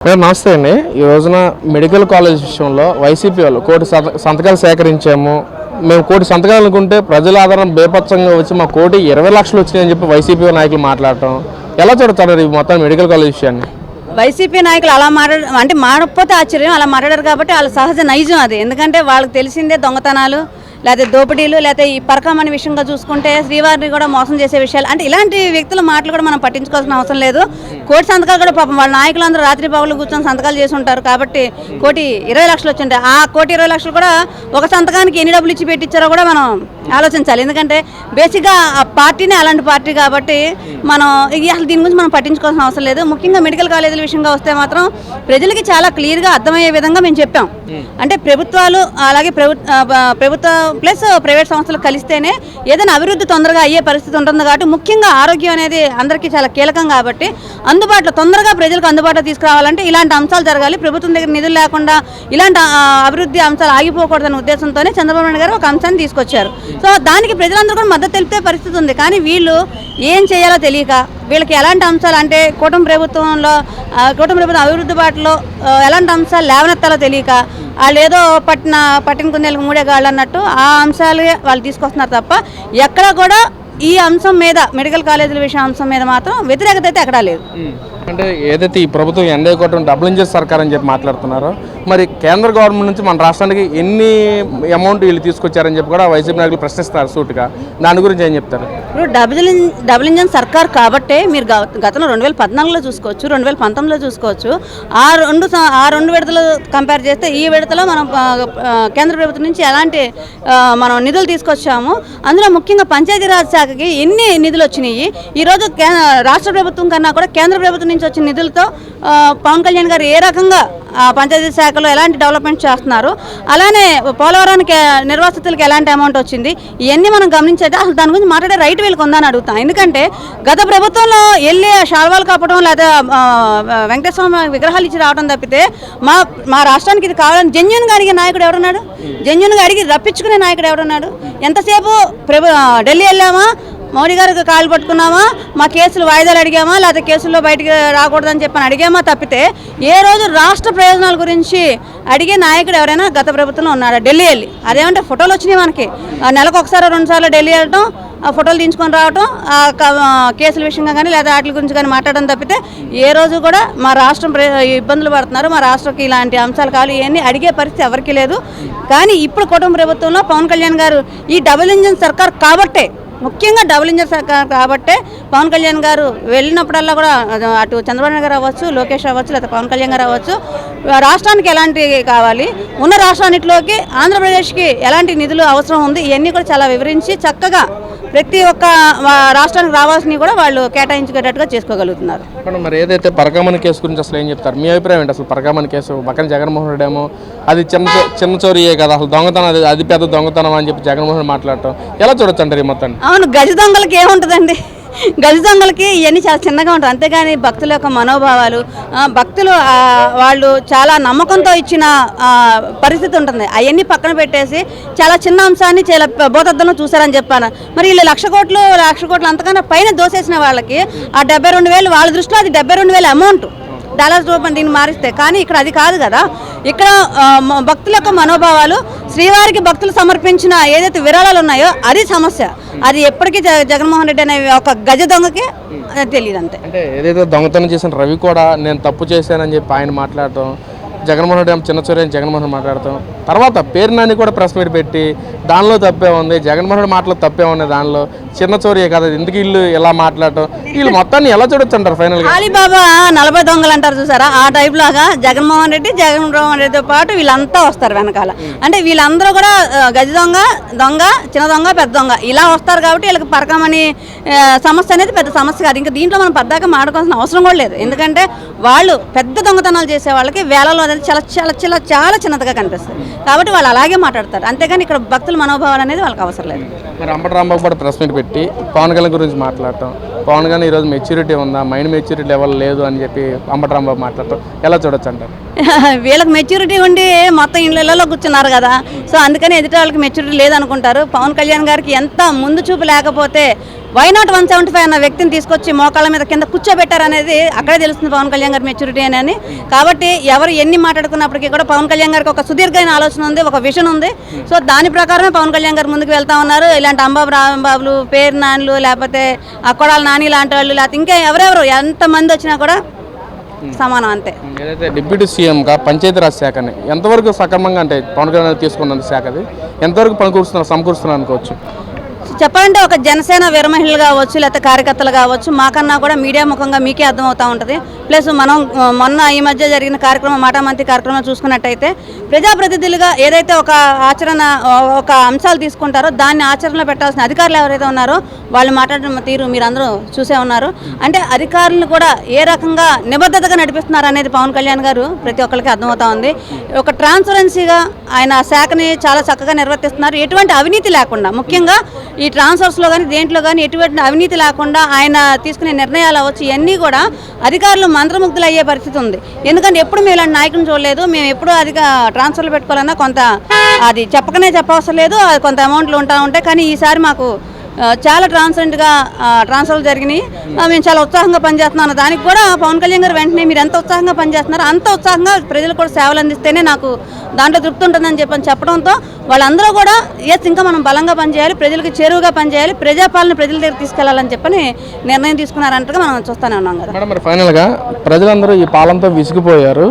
నమస్తే అండి. ఈ రోజున మెడికల్ కాలేజ్ విషయంలో వైసీపీ వాళ్ళు కోటి సంతకాలు సేకరించాము, మేము కోటి సంతకాలు అనుకుంటే ప్రజల ఆధారం బేపచ్చంగా వచ్చి మా కోటి 20 లక్షలు వచ్చినాయని చెప్పి వైసీపీ నాయకులు మాట్లాడటం ఎలా చూడతారు? ఈ మొత్తం మెడికల్ కాలేజ్ విషయాన్ని వైసీపీ నాయకులు అలా అంటే మారకపోతే ఆశ్చర్యం, అలా మాట్లాడారు కాబట్టి వాళ్ళ సహజ నైజం అది. ఎందుకంటే వాళ్ళకి తెలిసిందే దొంగతనాలు, లేకపోతే దోపిడీలు, లేకపోతే ఈ పరకమని విషయంగా చూసుకుంటే శ్రీవారిని కూడా మోసం చేసే విషయాలు, అంటే ఇలాంటి వ్యక్తుల మాటలు కూడా మనం పట్టించుకోవాల్సిన అవసరం లేదు. కోటి సంతకాలు కూడా పాపం వాళ్ళ నాయకులందరూ రాత్రి పగలు కూర్చొని సంతకాలు చేసి ఉంటారు కాబట్టి కోటి 20 లక్షలు వచ్చింటాయి. ఆ కోటి 20 లక్షలు కూడా ఒక సంతకానికి ఎన్ని డబ్బులు ఇచ్చి పెట్టించారో కూడా మనం ఆలోచించాలి. ఎందుకంటే బేసిక్గా ఆ పార్టీనే అలాంటి పార్టీ కాబట్టి మనం అసలు దీని గురించి మనం పట్టించుకోవాల్సిన అవసరం లేదు. ముఖ్యంగా మెడికల్ కాలేజీల విషయంగా వస్తే మాత్రం ప్రజలకి చాలా క్లియర్గా అర్థమయ్యే విధంగా మేము చెప్పాం. అంటే ప్రభుత్వాలు అలాగే ప్రభుత్వ ప్లస్ ప్రైవేట్ సంస్థలు కలిస్తేనే ఏదైనా అభివృద్ధి తొందరగా అయ్యే పరిస్థితి ఉంటుంది. కాబట్టి ముఖ్యంగా ఆరోగ్యం అనేది అందరికీ చాలా కీలకం కాబట్టి అందుబాటులో తొందరగా ప్రజలకు అందుబాటులో తీసుకురావాలంటే ఇలాంటి అంశాలు జరగాలి. ప్రభుత్వం దగ్గర నిధులు లేకుండా ఇలాంటి అభివృద్ధి అంశాలు ఆగిపోకూడదనే ఉద్దేశంతోనే చంద్రబాబు నాయుడు గారు ఒక అంశాన్ని తీసుకొచ్చారు. సో దానికి ప్రజలందరూ కూడా మద్దతు తెలిపే పరిస్థితి ఉంది. కానీ వీళ్ళు ఏం చేయాలో తెలియక వీళ్ళకి ఎలాంటి అంశాలు అంటే కూటమి ప్రభుత్వం అభివృద్ధి బాటలో ఎలాంటి అంశాలు లేవనెత్తాలో తెలియక వాళ్ళు ఏదో పట్టిన కుందేలకు మూడే గాళ్ళు అన్నట్టు ఆ అంశాలు వాళ్ళు తీసుకొస్తున్నారు తప్ప ఎక్కడ కూడా ఈ అంశం మీద మెడికల్ కాలేజీల విషయం అంశం మీద మాత్రం వ్యతిరేకత అయితే ఎక్కడా లేదు. అంటే ఏదైతే ఈ ప్రభుత్వం ఎన్డీఏ కూటమి డబుల్ ఇంజిన్ సర్కార్ అని చెప్పి మాట్లాడుతున్నారో, మరి కేంద్ర గవర్నమెంట్ నుంచి మన రాష్ట్రానికి ఎన్ని అమౌంట్ వీళ్ళు తీసుకొచ్చారని చెప్పి కూడా వైసీపీ నాయకులు ప్రశ్నిస్తారు సూటుగా. దాని గురించి ఏం చెప్తారు? ఇప్పుడు డబుల్ ఇంజన్ సర్కార్ కాబట్టే మీరు గతంలో 2014లో చూసుకోవచ్చు, 2019లో చూసుకోవచ్చు. ఆ రెండు విడతలు కంపేర్ చేస్తే ఈ విడతలో మనం కేంద్ర ప్రభుత్వం నుంచి ఎలాంటి మనం నిధులు తీసుకొచ్చాము. అందులో ముఖ్యంగా పంచాయతీరాజ్ శాఖకి ఎన్ని నిధులు వచ్చినాయి. ఈరోజు రాష్ట్ర ప్రభుత్వం కన్నా కూడా కేంద్ర ప్రభుత్వం నుంచి వచ్చిన నిధులతో పవన్ కళ్యాణ్ గారు ఏ రకంగా పంచాయతీ శాఖలో ఎలాంటి డెవలప్మెంట్ చేస్తున్నారు, అలానే పోలవరానికి నిర్వాసితులకు ఎలాంటి అమౌంట్ వచ్చింది, ఇవన్నీ మనం గమనించేది. అసలు దాని గురించి మాట్లాడే రైట్ వీళ్ళకి ఉందని అడుగుతాం. ఎందుకంటే గత ప్రభుత్వంలో వెళ్ళి శాల్వాలు కప్పడం లేదా వెంకటేశ్వర స్వామి విగ్రహాలు ఇచ్చి రావడం తప్పితే మా రాష్ట్రానికి ఇది కావాలని జెన్యూన్గా అడిగే నాయకుడు ఎవరున్నాడు? జెన్యూన్గా అడిగి రప్పించుకునే నాయకుడు ఎవరున్నాడు? ఎంతసేపు ఢిల్లీ వెళ్ళామా, మోడీ గారికి కాళ్ళు పట్టుకున్నామా, మా కేసులు వాయిదాలు అడిగామా, లేకపోతే కేసుల్లో బయటికి రాకూడదని చెప్పని అడిగామా తప్పితే ఏ రోజు రాష్ట్ర ప్రయోజనాల గురించి అడిగే నాయకుడు ఎవరైనా గత ప్రభుత్వంలో ఉన్నాడా? ఢిల్లీ వెళ్ళి అదేమంటే ఫోటోలు వచ్చినాయి మనకి, నెలకు ఒకసారి 2 సార్లు ఢిల్లీ వెళ్ళటం, ఆ ఫోటోలు తీసుకొని రావటం, కేసుల విషయంగా కానీ లేదా వాటి గురించి కానీ మాట్లాడడం తప్పితే ఏ రోజు కూడా మా రాష్ట్రం ఇబ్బందులు పడుతున్నారు, మా రాష్ట్రంకి ఇలాంటి అంశాలు కావాలి ఇవన్నీ అడిగే పరిస్థితి ఎవరికీ లేదు. కానీ ఇప్పుడు కుటుంబ ప్రభుత్వంలో పవన్ కళ్యాణ్ గారు ఈ డబుల్ ఇంజిన్ సర్కార్ కాబట్టే, ముఖ్యంగా డబుల్ ఇంజిన్ సర్కార్ కాబట్టే పవన్ కళ్యాణ్ గారు వెళ్ళినప్పుడల్లా కూడా అటు చంద్రబాబు నాయుడు గారు అవ్వచ్చు, లోకేష్ అవ్వచ్చు, లేదా పవన్ కళ్యాణ్ గారు అవ్వచ్చు, రాష్ట్రానికి ఎలాంటి కావాలి, ఉన్న రాష్ట్రాన్నిటిలోకి ఆంధ్రప్రదేశ్కి ఎలాంటి నిధులు అవసరం ఉంది, ఇవన్నీ కూడా చాలా వివరించి చక్కగా ప్రతి ఒక్క రాష్ట్రానికి రావాల్సినవి కూడా వాళ్ళు కేటాయించుకునేటట్టుగా చేసుకోగలుగుతున్నారు. మరి ఏదైతే పరకామణి కేసు గురించి అసలు ఏం చెప్తారు? మీ అభిప్రాయం ఏంటి? అసలు పరకామణి కేసు పక్కన జగన్మోహన్ రెడ్డి ఏమో అది చిన్న చోరీయే కదా, అసలు దొంగతనం అది పెద్ద దొంగతనం అని చెప్పి జగన్మోహన్ రెడ్డి మాట్లాడటం ఎలా చూడొచ్చు అంటారు ఈ మొత్తాన్ని? అవును, గజ దొంగలకి ఏముంటుందండి, గజ దొంగలకి ఇవన్నీ చాలా చిన్నగా ఉంటుంది. అంతేగాని భక్తుల యొక్క మనోభావాలు, భక్తులు వాళ్ళు చాలా నమ్మకంతో ఇచ్చిన పరిస్థితి ఉంటుంది. అవన్నీ పక్కన పెట్టేసి చాలా చిన్న అంశాన్ని చాలా భూతద్దంలో చూసారని చెప్పాను. మరి వీళ్ళు లక్ష కోట్లు అంతకన్నా పైన దోసేసిన వాళ్ళకి ఆ 72,000 వాళ్ళ దృష్టిలో అది 72,000 అమౌంట్ డాలర్స్ రూపాయలు దీన్ని మారిస్తే. కానీ ఇక్కడ అది కాదు కదా. ఇక్కడ భక్తుల యొక్క మనోభావాలు, శ్రీవారికి భక్తులు సమర్పించిన ఏదైతే విరాళాలు ఉన్నాయో అది సమస్య. అది ఎప్పటికీ జగన్మోహన్ రెడ్డి అనే ఒక గజ దొంగకి తెలియదు అంతే. అంటే ఏదైతే దొంగతనం చేసిన రవి కూడా నేను తప్పు చేశానని చెప్పి ఆయన మాట్లాడటం, జగన్మోహన్ రెడ్డి చిన్న చోరీ అని జగన్మోహన్ మాట్లాడతాం, తర్వాత పేరు నాని కూడా ప్రెస్ మీట్ పెట్టి దానిలో తప్పే ఉంది, జగన్మోహన్ రెడ్డి మాటలో తప్పే ఉంది, దానిలో చిన్న చోరీ కదా ఎందుకు వీళ్ళు ఇలా మాట్లాడటం, వీళ్ళు మొత్తాన్ని ఎలా చూడొచ్చు అంటారు ఫైనల్ గా? అలీబాబా 40 దొంగలు అంటారు చూసారా, ఆ టైప్ లాగా జగన్మోహన్ రెడ్డితో పాటు వీళ్ళంతా వస్తారు వెనకాల. అంటే వీళ్ళందరూ కూడా గజ దొంగ, చిన్న దొంగ, పెద్ద దొంగ ఇలా వస్తారు కాబట్టి వీళ్ళకి పరకమని సమస్య అనేది పెద్ద సమస్య కాదు. ఇంకా దీంట్లో మనం పెద్దగా మాట్లాడుకోవాల్సిన అవసరం కూడా లేదు. ఎందుకంటే వాళ్ళు పెద్ద దొంగతనాలు చేసే వాళ్ళకి వేలలో అనేది చాలా చాలా చాలా చాలా చిన్నదిగా కనిపిస్తుంది కాబట్టి వాళ్ళు అలాగే మాట్లాడతారు. అంతేగాని ఇక్కడ భక్తుల మనోభావాలు అనేది వాళ్ళకి అవసరం లేదు. మరి అంబటి రాంబాబు కూడా ప్రెస్ మీట్ పెట్టి పవన్ కళ్యాణ్ గురించి మాట్లాడటం, పవన్ కళ్యాణ్ ఈరోజు మెచ్యూరిటీ ఉందా, మైండ్ మెచ్యూరిటీ లెవెల్ లేదు అని చెప్పి అంబటి రాంబాబు మాట్లాడతాం ఎలా చూడొచ్చు అంటారు? వీళ్ళకి మెచ్యూరిటీ ఉండి మొత్తం ఇళ్ళలో కూర్చున్నారు కదా, సో అందుకని ఎదుటి వాళ్ళకి మెచ్యూరిటీ లేదనుకుంటారు. పవన్ కళ్యాణ్ గారికి ఎంత ముందు చూపు లేకపోతే వై నాట్ 175 అన్న వ్యక్తిని తీసుకొచ్చి మోకాళ్ళ మీద కింద కూర్చోబెట్టారనేది అక్కడే తెలుస్తుంది పవన్ కళ్యాణ్ గారి మెచ్యూరిటీ అని. కాబట్టి ఎవరు ఎన్ని మాట్లాడుకున్నప్పటికీ కూడా పవన్ కళ్యాణ్ గారికి ఒక సుదీర్ఘమైన ఆలోచన ఉంది, ఒక విజన్ ఉంది. సో దాని ప్రకారమే పవన్ కళ్యాణ్ గారు ముందుకు వెళ్తా ఉన్నారు. ఇలాంటి అంబాబు రాంబాబులు, పేరు నాన్లు, లేకపోతే అక్కడాల నాని లాంటి వాళ్ళు, లేకపోతే ఇంకా ఎవరెవరు ఎంతమంది వచ్చినా కూడా సమానం అంతే. ఏదైతే డిప్యూటీ సీఎంగా పంచాయతీరాజ్ శాఖని ఎంతవరకు సక్రమంగా అంటే పవన్ కళ్యాణ్ తీసుకున్న శాఖది ఎంతవరకు సమకూరుస్తున్నారు అనుకోవచ్చు? చెప్పాలంటే ఒక జనసేన వీరమహిళలు కావచ్చు, లేకపోతే కార్యకర్తలు కావచ్చు, మాకన్నా కూడా మీడియా ముఖంగా మీకే అర్థమవుతూ ఉంటుంది. ప్లస్ మనం మొన్న ఈ మధ్య జరిగిన కార్యక్రమం మాటామంతి కార్యక్రమం చూసుకున్నట్టయితే ప్రజాప్రతినిధులుగా ఏదైతే ఒక ఆచరణ, ఒక అంశాలు తీసుకుంటారో దాన్ని ఆచరణలో పెట్టాల్సిన అధికారులు ఎవరైతే ఉన్నారో వాళ్ళు మాట్లాడిన తీరు మీరు అందరూ చూసే ఉన్నారు. అంటే అధికారులను కూడా ఏ రకంగా నిబద్ధతగా నడిపిస్తున్నారు అనేది పవన్ కళ్యాణ్ గారు ప్రతి ఒక్కరికి అర్థమవుతా ఉంది. ఒక ట్రాన్స్పరెన్సీగా ఆయన శాఖని చాలా చక్కగా నిర్వర్తిస్తున్నారు. ఎటువంటి అవినీతి లేకుండా, ముఖ్యంగా ఈ ట్రాన్స్ఫర్స్లో కానీ దేంట్లో కానీ ఎటువంటి అవినీతి లేకుండా ఆయన తీసుకునే నిర్ణయాలు అవ్వచ్చు, ఇవన్నీ కూడా అధికారులు మంత్రముగ్ధులు అయ్యే పరిస్థితి ఉంది. ఎందుకంటే ఎప్పుడు మేము ఇలాంటి నాయకులను చూడలేదు. మేము ఎప్పుడు ట్రాన్స్ఫర్లు పెట్టుకోవాలన్నా కొంత అది చెప్పకనే చెప్పవసరం లేదు, అది కొంత అమౌంట్లు ఉంటాయి. కానీ ఈసారి మాకు చాలా ట్రాన్స్ఫర్లు జరిగినాయి. మేము చాలా ఉత్సాహంగా పనిచేస్తున్నాను. దానికి కూడా పవన్ కళ్యాణ్ గారు వెంటనే మీరు ఎంత ఉత్సాహంగా పనిచేస్తున్నారో అంత ఉత్సాహంగా ప్రజలు కూడా సేవలు అందిస్తేనే నాకు దాంట్లో తృప్తి ఉంటుందని చెప్పడంతో వాళ్ళందరూ కూడా ఇంకా మనం బలంగా పనిచేయాలి, ప్రజలకు చేరువుగా పనిచేయాలి, ప్రజాపాలన ప్రజల దగ్గర తీసుకెళ్లాలని చెప్పని నిర్ణయం తీసుకున్నారంటగా మనం చూస్తూనే ఉన్నాం కదా. మేడం, మరి ఫైనల్గా ప్రజలందరూ ఈ పాలనతో విసిగిపోయారు.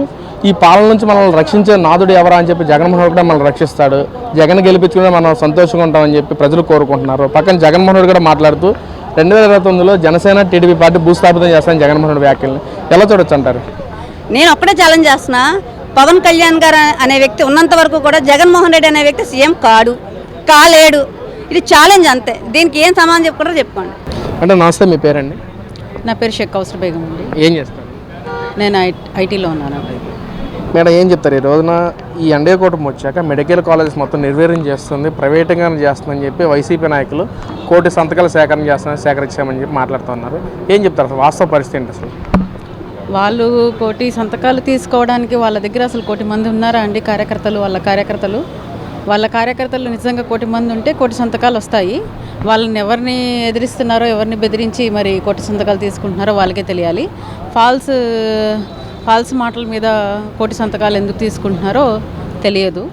ఈ పాలన నుంచి మనల్ని రక్షించే నాదుడు ఎవరా అని చెప్పి జగన్మోహన్ కూడా మనల్ని రక్షిస్తాడు, జగన్ గెలిపించుకుని మనం సంతోషంగా ఉంటామని చెప్పి ప్రజలు కోరుకుంటున్నారు. పక్కన జగన్మోహన్ కూడా మాట్లాడుతూ 2029లో జనసేన టీడీపీ పార్టీ భూస్థాపితం చేస్తానని జగన్మోహన్ వ్యాఖ్యల్ని ఎలా చూడొచ్చు అంటారు? నేను ఒక్కడే ఛాలెంజ్ చేస్తున్నా, పవన్ కళ్యాణ్ గారు అనే వ్యక్తి ఉన్నంత వరకు కూడా జగన్మోహన్ రెడ్డి అనే వ్యక్తి సీఎం కాలేడు. ఇది ఛాలెంజ్ అంతే. దీనికి ఏం సమాధానం చెప్పుకుంటారో చెప్పుకోండి. అంటే నమస్తే, మీ పేరండి? నా పేరు షేక్ కౌసర్ బేగం అండి. ఏం చేస్తారు? నేను ఐటీలో ఉన్నాను. మేడం, ఏం చెప్తారు? ఈ రోజున ఈ ఎన్డీఏ కూటమి వచ్చాక మెడికల్ కాలేజెస్ మొత్తం నిర్వీర్యం చేస్తుంది, ప్రైవేట్గా చేస్తుందని చెప్పి వైసీపీ నాయకులు 1 కోటి సంతకాలు సేకరించామని చెప్పి మాట్లాడుతున్నారు. ఏం చెప్తారు? అసలు వాస్తవ పరిస్థితి ఏంటి? అసలు వాళ్ళు 1 కోటి సంతకాలు తీసుకోవడానికి వాళ్ళ దగ్గర అసలు 1 కోటి మంది ఉన్నారా అండి? వాళ్ళ కార్యకర్తలు నిజంగా 1 కోటి మంది ఉంటే 1 కోటి సంతకాలు వస్తాయి. వాళ్ళని ఎవరిని ఎదిరిస్తున్నారో, ఎవరిని బెదిరించి మరి 1 కోటి సంతకాలు తీసుకుంటున్నారో వాళ్ళకే తెలియాలి. ఫాల్స్ మాటల మీద 1 కోటి సంతకాలు ఎందుకు తీసుకుంటున్నారో తెలియదు.